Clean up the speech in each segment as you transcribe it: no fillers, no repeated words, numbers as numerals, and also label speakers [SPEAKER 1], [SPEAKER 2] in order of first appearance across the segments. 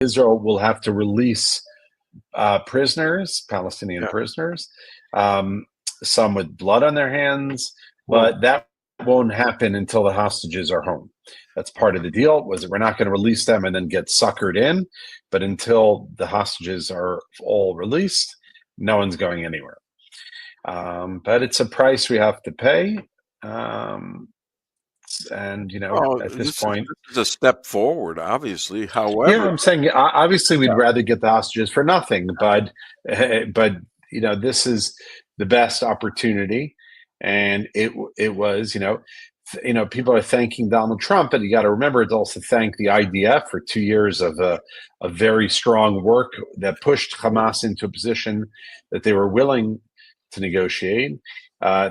[SPEAKER 1] Israel will have to release prisoners, Palestinian prisoners, some with blood on their hands, but that won't happen until the hostages are home. That's part of the deal. Was that we're not going to release them and then get suckered in, but until the hostages are all released, no one's going anywhere. But it's a price we have to pay. And at this point,
[SPEAKER 2] this is a step forward, obviously. However,
[SPEAKER 1] yeah, I'm saying obviously we'd rather get the hostages for nothing, but this is the best opportunity, and it was people are thanking Donald Trump, but you got to remember to also thank the IDF for 2 years of a very strong work that pushed Hamas into a position that they were willing to negotiate.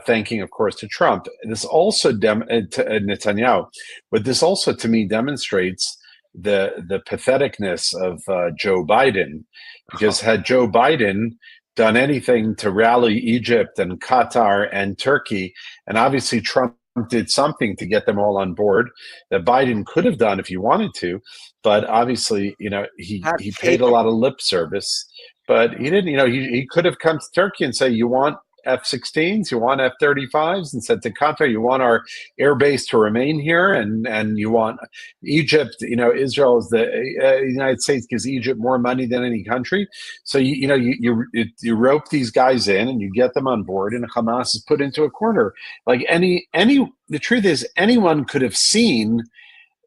[SPEAKER 1] Thanking, of course, to Trump. This also to Netanyahu, but this also to me demonstrates the patheticness of Joe Biden, because had Joe Biden done anything to rally Egypt and Qatar and Turkey, and obviously Trump did something to get them all on board that Biden could have done if he wanted to, but obviously he paid a lot of lip service, but he didn't. He could have come to Turkey and say, you want F-16s, you want F-35s, and said to Qatar, you want our air base to remain here, and you want Egypt. Israel is the United States gives Egypt more money than any country. So you rope these guys in and you get them on board, and Hamas is put into a corner. Like the truth is, anyone could have seen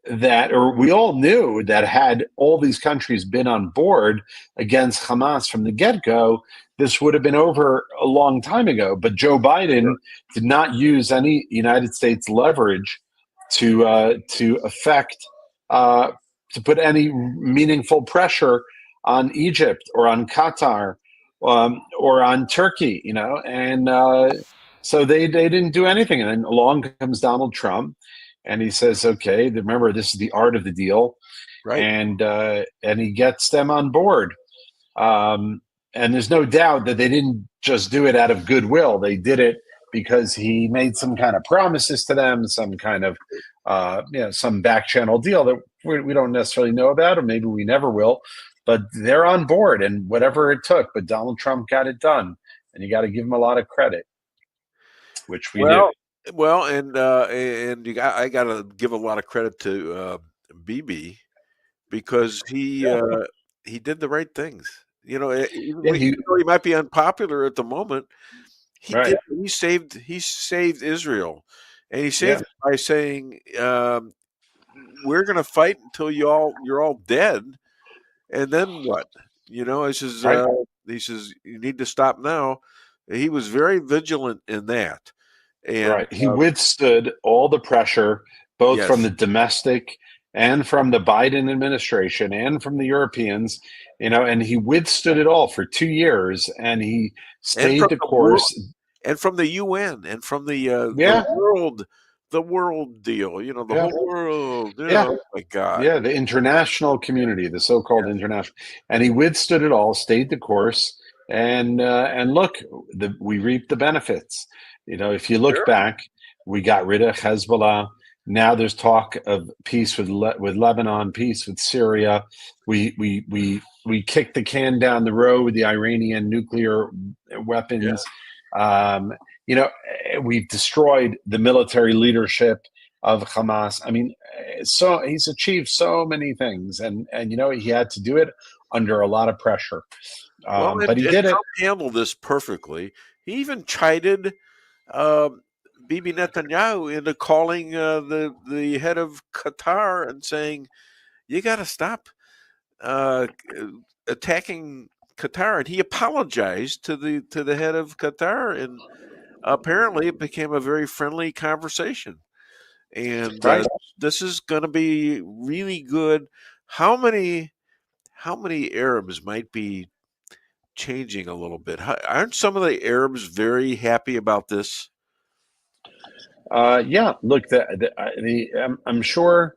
[SPEAKER 1] that, or we all knew that had all these countries been on board against Hamas from the get-go, this would have been over a long time ago. But Joe Biden did not use any United States leverage to affect to put any meaningful pressure on Egypt or on Qatar or on Turkey. And so they didn't do anything. And then along comes Donald Trump, and he says, "Okay, remember, this is the art of the deal,"
[SPEAKER 2] right?
[SPEAKER 1] And he gets them on board. And there's no doubt that they didn't just do it out of goodwill. They did it because he made some kind of promises to them, some kind of, some back channel deal that we don't necessarily know about, or maybe we never will. But they're on board, and whatever it took. But Donald Trump got it done, and you got to give him a lot of credit, which we do.
[SPEAKER 2] Well, and I got to give a lot of credit to Bibi, because he did the right things. Even though he might be unpopular at the moment, he saved Israel, and he saved it by saying, "We're going to fight until you're all dead, and then what?" He says, "You need to stop now." He was very vigilant in that, and
[SPEAKER 1] he withstood all the pressure, both from the domestic and from the Biden administration and from the Europeans, and he withstood it all for 2 years, and he stayed the course.
[SPEAKER 2] And from the UN and from the world deal, the whole world. Oh my God.
[SPEAKER 1] Yeah, the international community, the so-called international, and he withstood it all, stayed the course, and look, we reaped the benefits. If you look back, we got rid of Hezbollah. Now there's talk of peace with Lebanon, peace with Syria. We kicked the can down the road with the Iranian nuclear weapons. We've destroyed the military leadership of Hamas. I mean, so he's achieved so many things, and he had to do it under a lot of pressure. But he did it.
[SPEAKER 2] Trump handled this perfectly. He even chided Bibi Netanyahu into calling the head of Qatar and saying, "You got to stop attacking Qatar." And he apologized to the head of Qatar, and apparently it became a very friendly conversation. And this is going to be really good. How many Arabs might be changing a little bit? Aren't some of the Arabs very happy about this?
[SPEAKER 1] Look, I'm sure.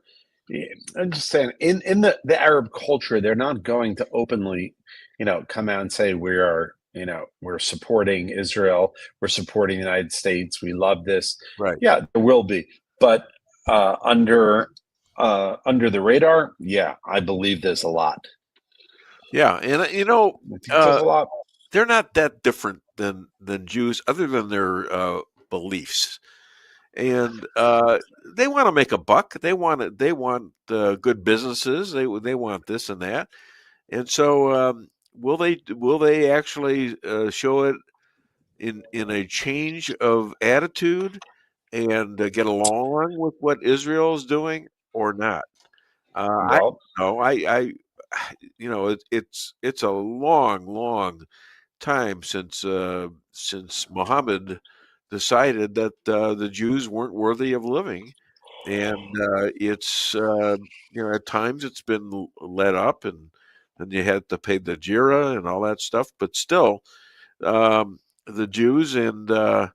[SPEAKER 1] I'm just saying, in the Arab culture, they're not going to openly, come out and say we're supporting Israel, we're supporting the United States, we love this.
[SPEAKER 2] Right.
[SPEAKER 1] Yeah, there will be, but under the radar, I believe there's a lot.
[SPEAKER 2] Yeah, and
[SPEAKER 1] It teaches a lot.
[SPEAKER 2] they're not that different than Jews, other than their beliefs. And they want to make a buck. They want good businesses. They want this and that. And so, will they actually show it in a change of attitude and get along with what Israel is doing, or not? I
[SPEAKER 1] Well,
[SPEAKER 2] don't know. It's a long time since Muhammad decided that the Jews weren't worthy of living, and it's at times it's been let up, and then you had to pay the jira and all that stuff, but still, the Jews and the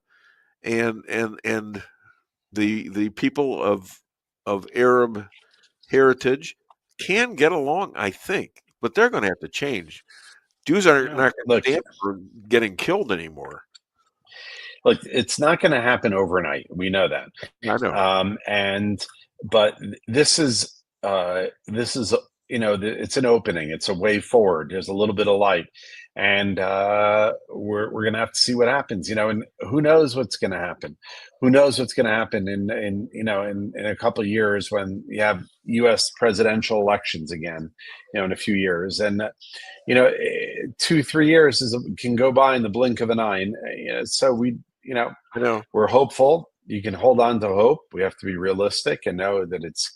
[SPEAKER 2] people of Arab heritage can get along, I think, but they're going to have to change. Jews are not going to
[SPEAKER 1] look,
[SPEAKER 2] stand for getting killed anymore.
[SPEAKER 1] look, it's not going to happen overnight. We know that.
[SPEAKER 2] I know.
[SPEAKER 1] But this is it's an opening. It's a way forward. There's a little bit of light, and we're going to have to see what happens. And who knows what's going to happen? Who knows what's going to happen in a couple of years when you have U.S. presidential elections again? In a few years, and 2-3 years can go by in the blink of an eye. And so
[SPEAKER 2] I know.
[SPEAKER 1] we're hopeful. You can hold on to hope. We have to be realistic and know that it's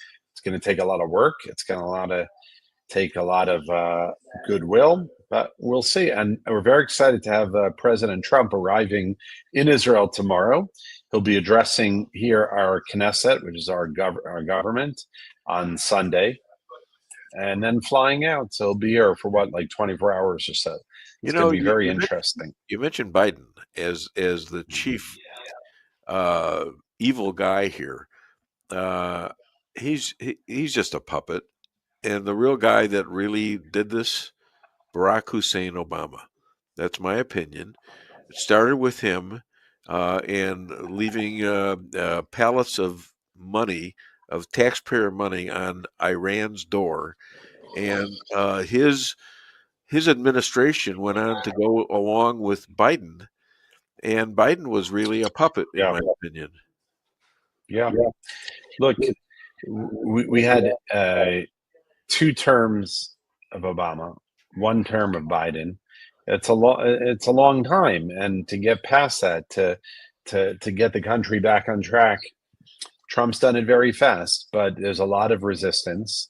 [SPEAKER 1] going to take a lot of work. It's going to take a lot of goodwill, but we'll see. And we're very excited to have President Trump arriving in Israel tomorrow. He'll be addressing here our Knesset, which is our government, on Sunday, and then flying out. So he'll be here for like 24 hours or so. It's going to be very interesting.
[SPEAKER 2] You mentioned Biden as the chief evil guy here. He's just a puppet, and the real guy that really did this, Barack Hussein Obama. That's my opinion. It started with him and leaving pallets of money, of taxpayer money, on Iran's door, and his administration went on to go along with Biden, and Biden was really a puppet, in my opinion.
[SPEAKER 1] Yeah. Look, we had 2 terms of Obama, 1 term of Biden. It's a long time, and to get past that, to get the country back on track, Trump's done it very fast, but there's a lot of resistance,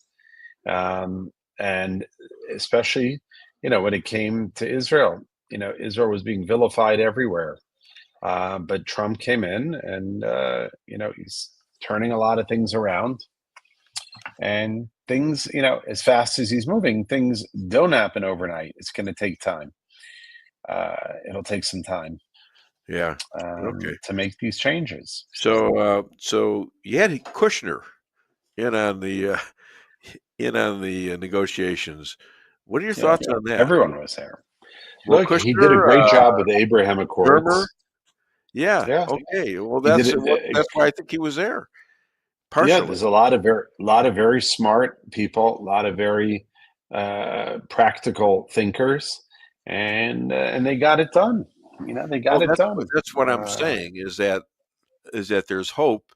[SPEAKER 1] and especially when it came to Israel. Israel was being vilified everywhere, but Trump came in, and he's turning a lot of things around. And things, as fast as he's moving, things don't happen overnight. It's going to take time. It'll take some time.
[SPEAKER 2] Yeah. Okay.
[SPEAKER 1] To make these changes.
[SPEAKER 2] So you had Kushner in on the negotiations. What are your thoughts on that?
[SPEAKER 1] Everyone was there. Look, Kushner, he did a great job with the Abraham Accords.
[SPEAKER 2] Dermer? Yeah. Okay. Well, that's why I think he was there. Partially.
[SPEAKER 1] Yeah, there's a lot of very smart people, a lot of very practical thinkers, and they got it done. They got it done.
[SPEAKER 2] That's what I'm saying, is that there's hope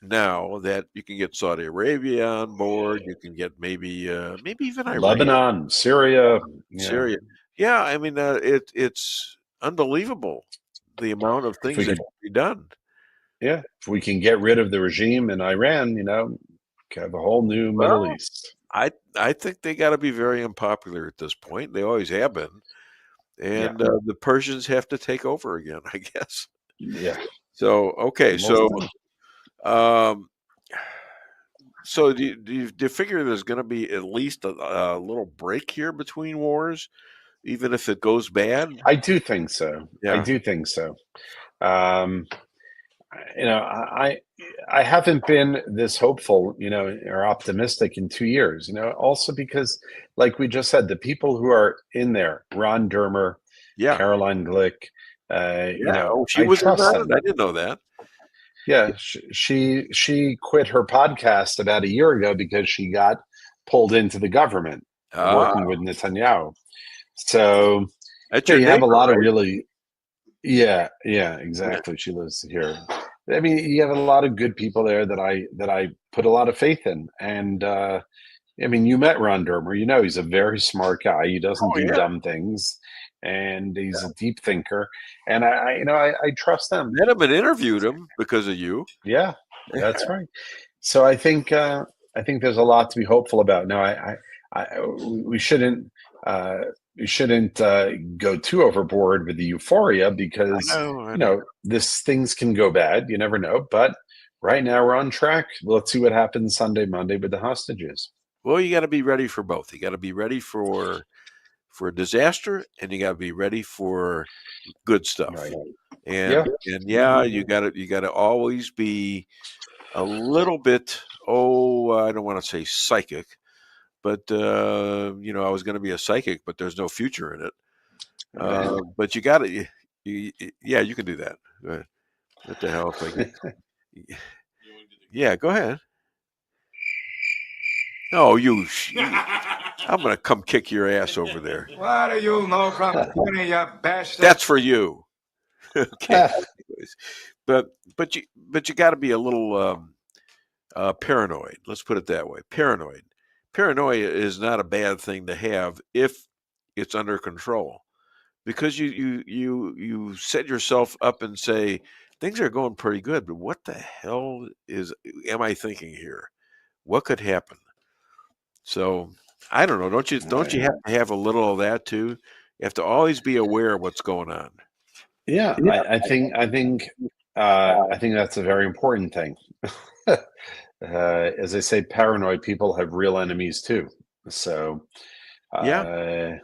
[SPEAKER 2] now that you can get Saudi Arabia on board. You can get maybe even Iran,
[SPEAKER 1] Lebanon, Syria.
[SPEAKER 2] Yeah, I mean, it's unbelievable the amount of things that can be done.
[SPEAKER 1] Yeah, if we can get rid of the regime in Iran, have a whole new Middle East.
[SPEAKER 2] I think they got to be very unpopular at this point. They always have been, and the Persians have to take over again, I guess.
[SPEAKER 1] Yeah.
[SPEAKER 2] So okay, so do you figure there's going to be at least a little break here between wars, even if it goes bad?
[SPEAKER 1] I do think so.
[SPEAKER 2] Yeah.
[SPEAKER 1] I do think so. I haven't been this hopeful, or optimistic in 2 years, also because, like we just said, the people who are in there, Ron Dermer, Caroline Glick,
[SPEAKER 2] she was in that? I didn't know that.
[SPEAKER 1] Yeah, she quit her podcast about a year ago because she got pulled into the government. working with Netanyahu. So
[SPEAKER 2] That's
[SPEAKER 1] yeah,
[SPEAKER 2] your
[SPEAKER 1] you have a
[SPEAKER 2] neighbor,
[SPEAKER 1] lot of
[SPEAKER 2] right?
[SPEAKER 1] really, yeah, exactly. She lives here. I mean, you have a lot of good people there that I put a lot of faith in. And I mean, you met Ron Dermer. You know, he's a very smart guy. He doesn't
[SPEAKER 2] Oh
[SPEAKER 1] do
[SPEAKER 2] yeah.
[SPEAKER 1] dumb things, and he's a deep thinker. And I trust them.
[SPEAKER 2] Met him and interviewed him because of you.
[SPEAKER 1] Yeah, that's right. So I think there's a lot to be hopeful about. Now, we shouldn't uh, go too overboard with the euphoria
[SPEAKER 2] I
[SPEAKER 1] because
[SPEAKER 2] know, I know.
[SPEAKER 1] this things can go bad. You never know. But right now we're on track. Let's see what happens Sunday, Monday with the hostages.
[SPEAKER 2] Well, you got to be ready for both. You got to be ready for disaster, and you got to be ready for good stuff.
[SPEAKER 1] Right.
[SPEAKER 2] And
[SPEAKER 1] Yeah.
[SPEAKER 2] yeah, you got to always be a little bit. Oh, I don't want to say psychic, but I was going to be a psychic, but there's no future in it.
[SPEAKER 1] Right.
[SPEAKER 2] But you got to, yeah, you can do that. Go ahead. What the hell if I get? Yeah, go ahead. Oh, I'm going to come kick your ass over there.
[SPEAKER 3] What do you know from Tony, you bastard?
[SPEAKER 2] That's for you. Okay. Anyways, but you got to be a little paranoid. Let's put it that way. Paranoid. Paranoia is not a bad thing to have if it's under control, because you set yourself up and say things are going pretty good, but what the hell am I thinking here? What could happen? So I don't know. Don't you have to have a little of that too? You have to always be aware of what's going on.
[SPEAKER 1] Yeah, I think that's a very important thing. As I say, paranoid people have real enemies too. So,
[SPEAKER 2] Yeah.
[SPEAKER 1] uh,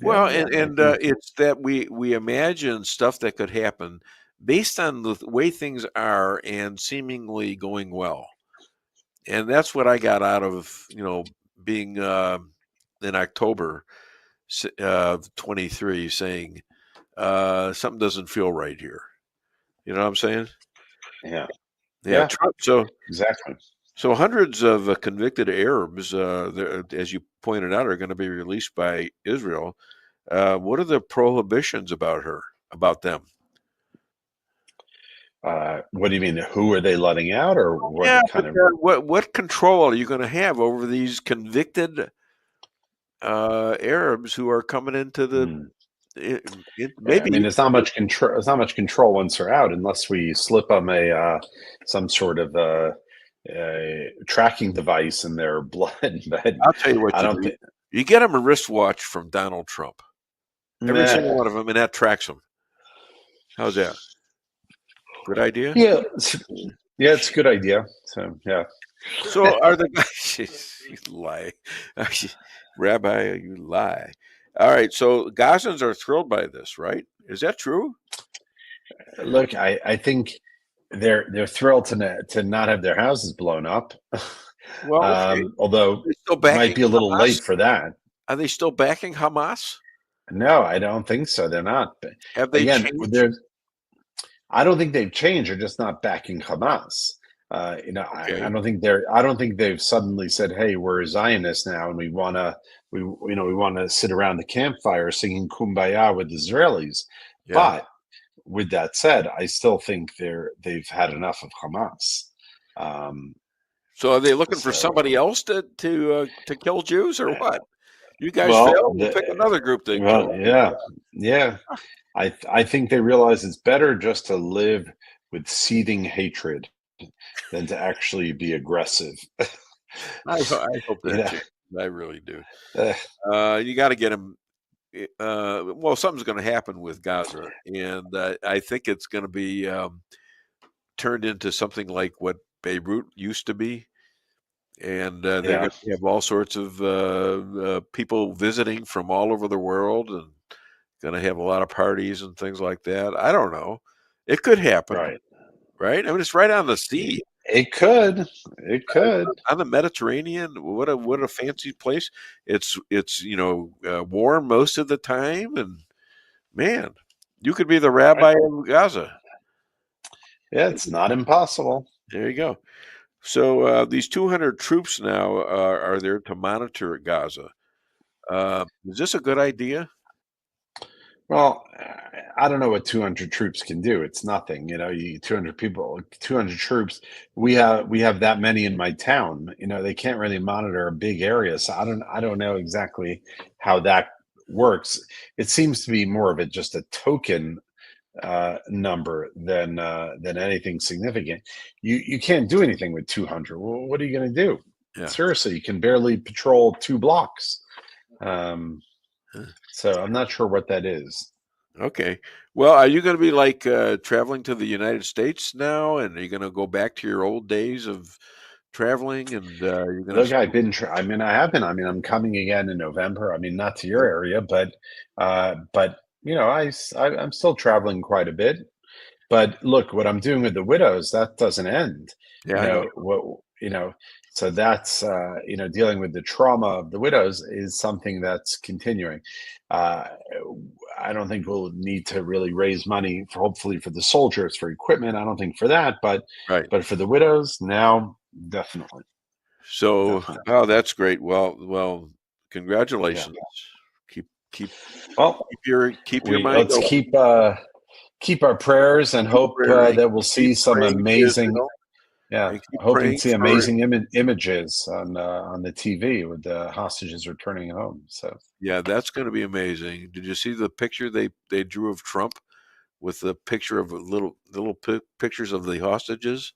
[SPEAKER 2] Well,
[SPEAKER 1] yeah,
[SPEAKER 2] and it's that we imagine stuff that could happen based on the way things are and seemingly going well. And that's what I got out of being in October 23 saying something doesn't feel right here. You know what I'm saying?
[SPEAKER 1] yeah,
[SPEAKER 2] Yeah.
[SPEAKER 1] yeah,
[SPEAKER 2] Trump.
[SPEAKER 1] exactly.
[SPEAKER 2] So hundreds of convicted Arabs, as you pointed out, are going to be released by Israel. What are the prohibitions about them?
[SPEAKER 1] What do you mean? Who are they letting out, or what
[SPEAKER 2] Yeah,
[SPEAKER 1] kind of?
[SPEAKER 2] what control are you going to have over these convicted Arabs who are coming into the
[SPEAKER 1] Hmm. Yeah, I
[SPEAKER 2] maybe
[SPEAKER 1] mean, it's not much control. It's not much control once they're out, unless we slip them some sort of tracking device in their blood. But
[SPEAKER 2] I'll tell you what
[SPEAKER 1] I
[SPEAKER 2] you
[SPEAKER 1] don't
[SPEAKER 2] do.
[SPEAKER 1] think.
[SPEAKER 2] You get them a wristwatch from Donald Trump. Every
[SPEAKER 1] Meh.
[SPEAKER 2] single one of them, and that tracks them. How's that? Good idea?
[SPEAKER 1] Yeah, yeah, it's a good idea. So yeah.
[SPEAKER 2] So are the guys you lie. Rabbi, you lie. All right, so Gazans are thrilled by this, right? Is that true?
[SPEAKER 1] Look, I think they're thrilled to not have their houses blown up.
[SPEAKER 2] Well, okay.
[SPEAKER 1] Although
[SPEAKER 2] They still
[SPEAKER 1] it might
[SPEAKER 2] backing
[SPEAKER 1] be a little
[SPEAKER 2] Hamas?
[SPEAKER 1] late for that.
[SPEAKER 2] Are they still backing Hamas?
[SPEAKER 1] No, I don't think so. They're not. But
[SPEAKER 2] Have they
[SPEAKER 1] again,
[SPEAKER 2] changed?
[SPEAKER 1] there's. I don't think they've changed. They're just not backing Hamas. I
[SPEAKER 2] Okay.
[SPEAKER 1] don't think they're. I don't think they've suddenly said, "Hey, we're Zionists now, and we want to sit around the campfire singing Kumbaya with Israelis."
[SPEAKER 2] Yeah.
[SPEAKER 1] But with that said, I still think they've had enough of Hamas. Um,
[SPEAKER 2] So are they looking for
[SPEAKER 1] so,
[SPEAKER 2] somebody else to kill Jews or what? You guys
[SPEAKER 1] well,
[SPEAKER 2] failed. We'll pick another group to
[SPEAKER 1] well,
[SPEAKER 2] kill.
[SPEAKER 1] yeah. I think they realize it's better just to live with seething hatred than to actually be aggressive.
[SPEAKER 2] I hope
[SPEAKER 1] you
[SPEAKER 2] that
[SPEAKER 1] know,
[SPEAKER 2] changes. I really do.
[SPEAKER 1] uh,
[SPEAKER 2] You got to get them. Well, something's going to happen with Gaza, and I think it's going to be turned into something like what Beirut used to be, and they're
[SPEAKER 1] yeah,
[SPEAKER 2] going to have all sorts of people visiting from all over the world, and going to have a lot of parties and things like that. I don't know. It could happen,
[SPEAKER 1] right.
[SPEAKER 2] right? I mean, it's right on the sea,
[SPEAKER 1] It could. It could.
[SPEAKER 2] on the Mediterranean. What a fancy place! It's warm most of the time, and man, you could be the
[SPEAKER 1] Right.
[SPEAKER 2] rabbi of Gaza.
[SPEAKER 1] Yeah, it's not impossible.
[SPEAKER 2] There you go. So these 200 troops now are there to monitor Gaza. Is this a good idea?
[SPEAKER 1] Well, I don't know what 200 troops can do. It's nothing, 200 people, 200 troops. We have that many in my town. They can't really monitor a big area, so I don't know exactly how that works. It seems to be more of just a token number than anything significant. You can't do anything with 200. Well, what are you going to do?
[SPEAKER 2] Yeah.
[SPEAKER 1] Seriously, you can barely patrol 2 blocks. So I'm not sure what that is.
[SPEAKER 2] Okay. Well, are you going to be like traveling to the United States now, and are you going to go back to your old days of traveling? And you're going
[SPEAKER 1] Look,
[SPEAKER 2] to.
[SPEAKER 1] I have been. I'm coming again in November. Not to your area, but I'm still traveling quite a bit. But look, what I'm doing with the widows, that doesn't end.
[SPEAKER 2] Yeah, I know.
[SPEAKER 1] So that's dealing with the trauma of the widows is something that's continuing. I don't think we'll need to really raise money hopefully for the soldiers for equipment. I don't think for that, but
[SPEAKER 2] Right.
[SPEAKER 1] for the widows now, definitely.
[SPEAKER 2] So, oh, that's great. Well, congratulations. Keep your mind
[SPEAKER 1] Let's
[SPEAKER 2] open.
[SPEAKER 1] keep our prayers and hope that we'll see some amazing. Yeah, hoping to see amazing images on the TV with the hostages returning home. So
[SPEAKER 2] yeah, that's going to be amazing. Did you see the picture they drew of Trump with the picture of little pictures of the hostages?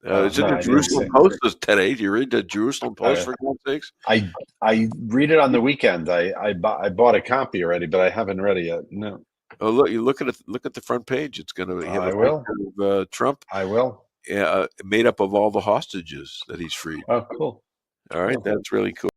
[SPEAKER 2] It's in the Jerusalem Post today. Do you read the Jerusalem Post for God's sakes?
[SPEAKER 1] I read it on the weekend. I bought a copy already, but I haven't read it yet. No.
[SPEAKER 2] Oh, look! You look at it. Look at the front page. It's going to have a picture of Trump.
[SPEAKER 1] I will.
[SPEAKER 2] Made up of all the hostages that he's freed.
[SPEAKER 1] Oh, cool.
[SPEAKER 2] All right, that's really cool.